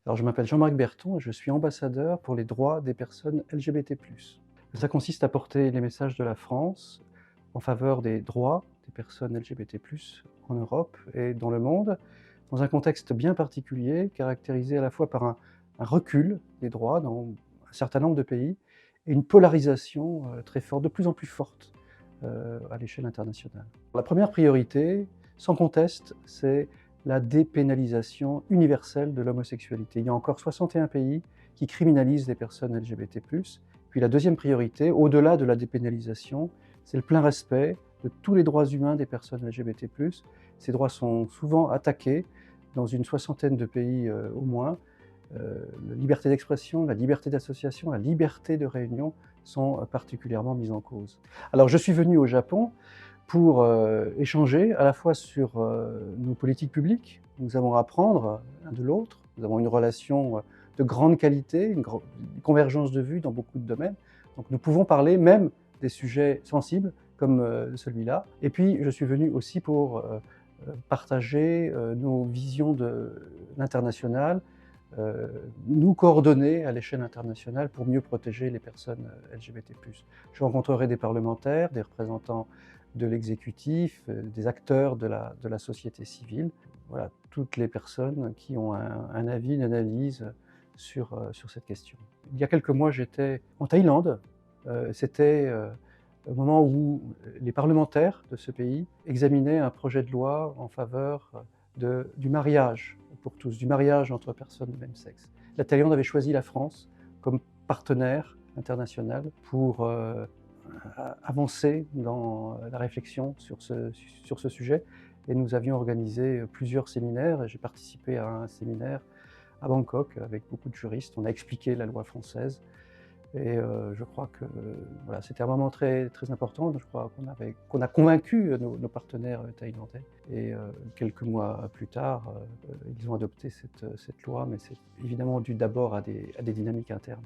Alors, je m'appelle Jean-Marc Berton et je suis ambassadeur pour les droits des personnes LGBT+. Ça consiste à porter les messages de la France en faveur des droits des personnes LGBT+, en Europe et dans le monde, dans un contexte bien particulier, caractérisé à la fois par un recul des droits dans un certain nombre de pays et une polarisation très forte, de plus en plus forte à l'échelle internationale. La première priorité, sans conteste, c'est la dépénalisation universelle de l'homosexualité. Il y a encore 61 pays qui criminalisent les personnes LGBT+. Puis la deuxième priorité, au-delà de la dépénalisation, c'est le plein respect de tous les droits humains des personnes LGBT+. Ces droits sont souvent attaqués dans une soixantaine de pays au moins. La liberté d'expression, la liberté d'association, la liberté de réunion sont particulièrement mises en cause. Alors je suis venu au Japon pour échanger à la fois sur nos politiques publiques. Nous avons à apprendre l'un de l'autre. Nous avons une relation de grande qualité, une convergence de vues dans beaucoup de domaines. Donc nous pouvons parler même des sujets sensibles comme celui-là. Et puis je suis venu aussi pour partager nos visions de l'international, nous coordonner à l'échelle internationale pour mieux protéger les personnes LGBT+. Je rencontrerai des parlementaires, des représentants de l'exécutif, des acteurs de la société civile. Voilà, toutes les personnes qui ont un avis, une analyse sur cette question. Il y a quelques mois, j'étais en Thaïlande. C'était au moment où les parlementaires de ce pays examinaient un projet de loi en faveur du mariage pour tous, du mariage entre personnes de même sexe. La Thaïlande avait choisi la France comme partenaire international pour avancer dans la réflexion sur ce sujet. Et nous avions organisé plusieurs séminaires. J'ai participé à un séminaire à Bangkok avec beaucoup de juristes. On a expliqué la loi française. Et je crois que voilà, c'était un moment très, très important. Je crois qu'on a convaincu nos partenaires thaïlandais. Et quelques mois plus tard, ils ont adopté cette loi, mais c'est évidemment dû d'abord à des dynamiques internes.